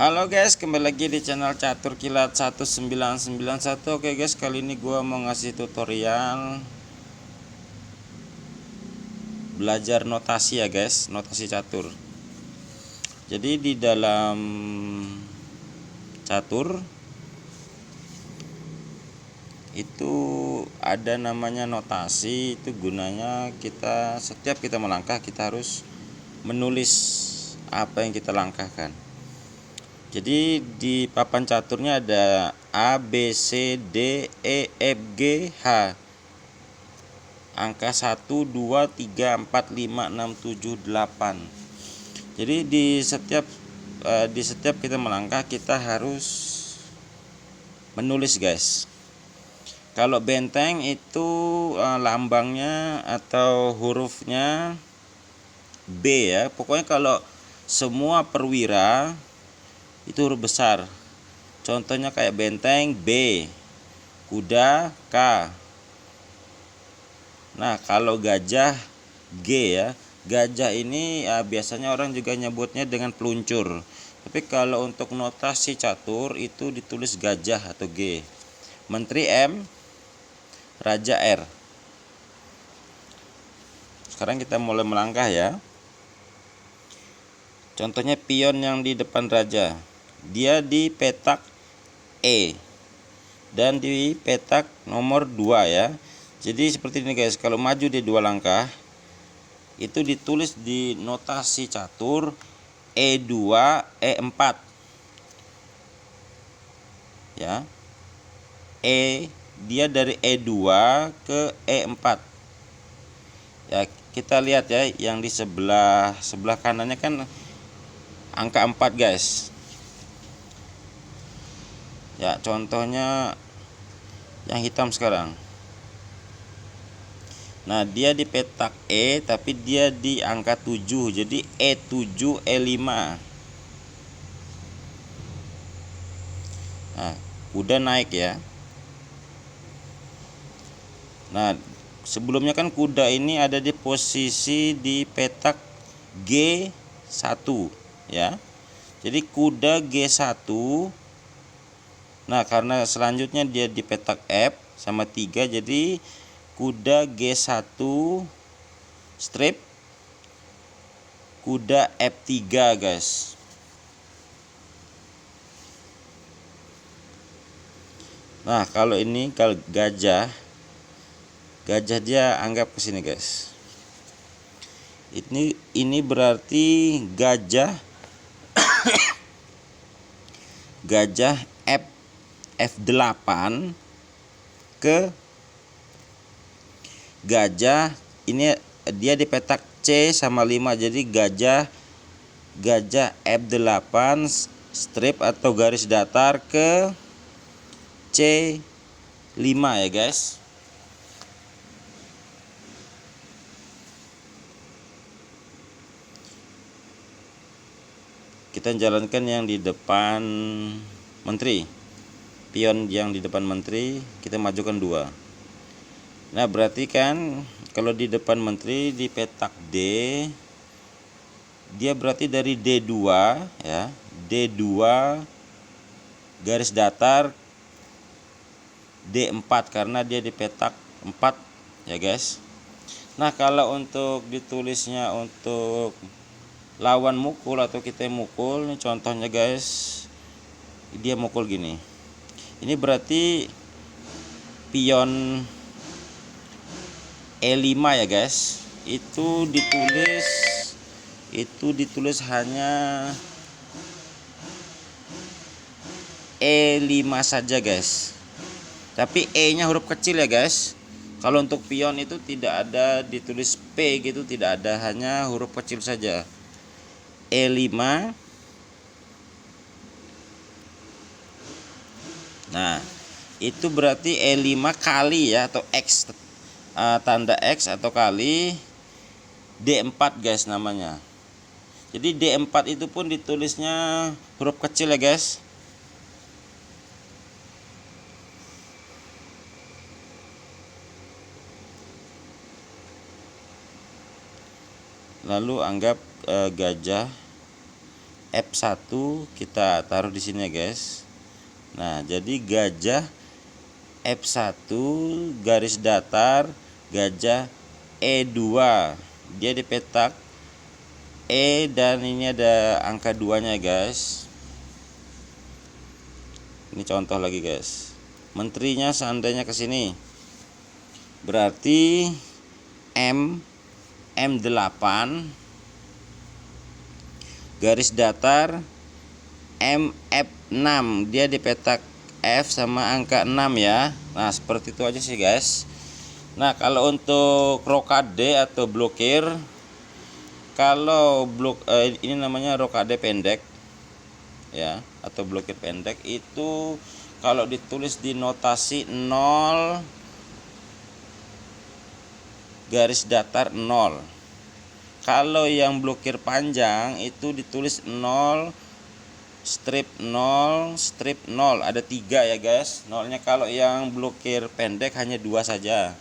Halo guys, kembali lagi di channel Catur Kilat 1991. Oke guys, kali ini gua mau ngasih tutorial belajar notasi ya guys, notasi catur. Jadi di dalam catur itu ada namanya notasi. Itu gunanya setiap kita melangkah kita harus menulis apa yang kita langkahkan. Jadi di papan caturnya ada A, B, C, D, E, F, G, H. Angka 1, 2, 3, 4, 5, 6, 7, 8. Jadi di setiap kita melangkah kita harus menulis guys. Kalau benteng itu lambangnya atau hurufnya B ya. Pokoknya kalau semua perwira itu huruf besar. Contohnya kayak benteng B, kuda K. Nah, kalau gajah G ya. Gajah ini biasanya orang juga nyebutnya dengan peluncur. Tapi kalau untuk notasi catur itu ditulis gajah atau G. Menteri M, Raja R. Sekarang kita mulai melangkah ya. Contohnya pion yang di depan raja. Dia di petak E dan di petak nomor 2 ya. Jadi seperti ini guys, kalau maju di 2 langkah itu ditulis di notasi catur E2, E4 ya. Dia dari E2 ke E4 ya. Kita lihat ya, yang di sebelah kanannya kan angka 4 guys ya. Contohnya yang hitam sekarang. Nah, dia di petak E tapi dia di angka 7. Jadi E7, E5. Nah, udah naik ya. Nah, sebelumnya kan kuda ini ada di posisi di petak G1 ya. Jadi kuda G1. Nah, karena selanjutnya dia di petak F sama 3, jadi kuda G1 strip kuda F3 guys. Nah, kalau ini kalau gajah dia anggap ke sini guys. Ini berarti gajah F8 ke gajah ini dia di petak C sama 5. Jadi gajah F8 strip atau garis datar ke C5 ya guys. Kita jalankan yang di depan menteri. Pion yang di depan menteri kita majukan 2. Nah, berarti kan kalau di depan menteri di petak D, dia berarti dari D2 ya. D2 garis datar D4 karena dia di petak 4 ya guys. Nah, kalau untuk ditulisnya untuk lawan mukul atau kita mukul, ini contohnya guys, dia mukul gini. Ini berarti pion E5 ya guys. Itu ditulis hanya E5 saja guys. Tapi E-nya huruf kecil ya guys. Kalau untuk pion itu tidak ada ditulis P gitu, tidak ada, hanya huruf kecil saja. E5. Nah, itu berarti E5 kali ya, atau X, tanda X atau kali D4 guys namanya. Jadi D4 itu pun ditulisnya huruf kecil ya guys. Lalu anggap gajah F1 kita taruh di sini ya guys. Nah, jadi gajah F1 garis datar gajah E2, dia dipetak E dan ini ada angka 2-nya guys. Ini contoh lagi guys. Menterinya seandainya ke sini, berarti M8 garis datar MF6, dia dipetak F sama angka 6 ya. Nah, seperti itu aja sih guys. Nah, kalau untuk rokade atau blokir, kalau ini namanya rokade pendek ya, atau blokir pendek itu kalau ditulis di notasi 0 garis datar 0. Kalau yang blokir panjang itu ditulis 0 strip 0 strip 0, ada 3 ya guys nolnya. Kalau yang blokir pendek hanya 2 saja.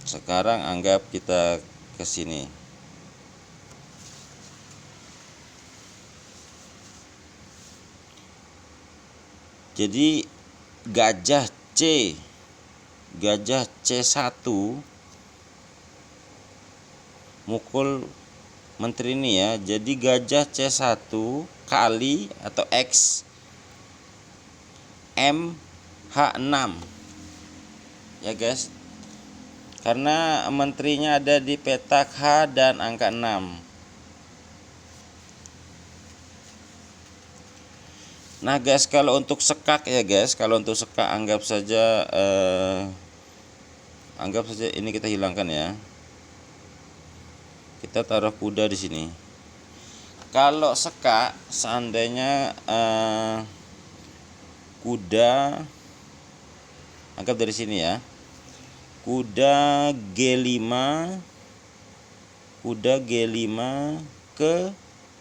Sekarang anggap kita ke sini. Jadi gajah C1 mukul menteri ini ya. Jadi gajah C1 kali atau X MH6 ya guys, karena menterinya ada di petak H dan angka 6. Nah guys, kalau untuk sekak ya guys, kalau untuk sekak anggap saja ini kita hilangkan ya. Kita taruh kuda di sini. Kalau sekak seandainya kuda, anggap dari sini ya. Kuda G5 ke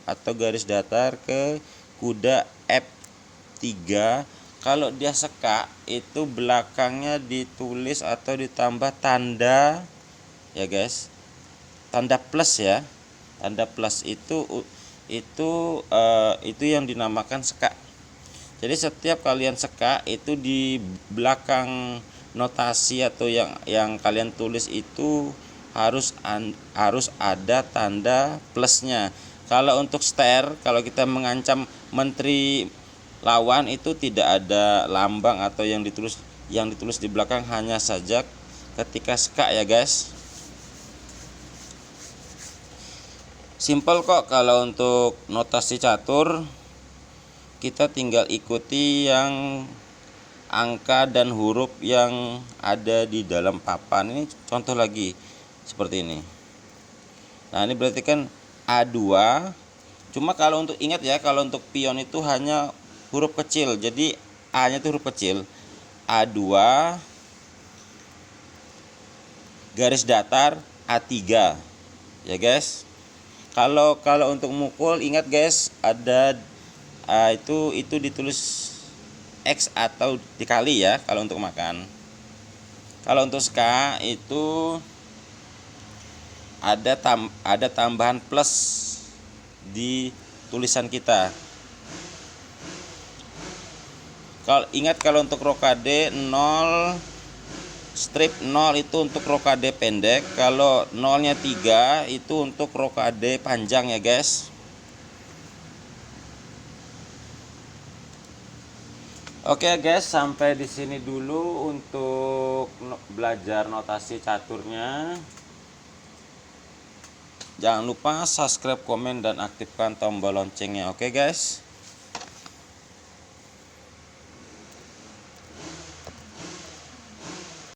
atau garis datar ke kuda F3. Kalau dia sekak itu belakangnya ditulis atau ditambah tanda ya guys, tanda plus ya. Tanda plus itu yang dinamakan sekak. Jadi setiap kalian sekak itu di belakang notasi atau yang kalian tulis itu harus ada tanda plusnya. Kalau untuk ster, kalau kita mengancam menteri lawan itu tidak ada lambang atau yang ditulis di belakang, hanya saja ketika sekak ya guys. Simple kok. Kalau untuk notasi catur kita tinggal ikuti yang angka dan huruf yang ada di dalam papan. Ini contoh lagi seperti ini. Nah, ini berarti kan A2. Cuma kalau untuk ingat ya, kalau untuk pion itu hanya huruf kecil. Jadi A-nya itu huruf kecil. A2 garis datar A3. Ya guys. Kalau untuk mukul ingat guys, ada itu ditulis X atau dikali ya kalau untuk makan. Kalau untuk ska itu ada tambahan plus di tulisan kita. Kalau ingat, kalau untuk rokade 0 strip 0 itu untuk rokade pendek. Kalau 0-nya 3 itu untuk rokade panjang ya guys. Oke guys, sampai di sini dulu untuk belajar notasi caturnya. Jangan lupa subscribe, komen, dan aktifkan tombol loncengnya. Oke guys.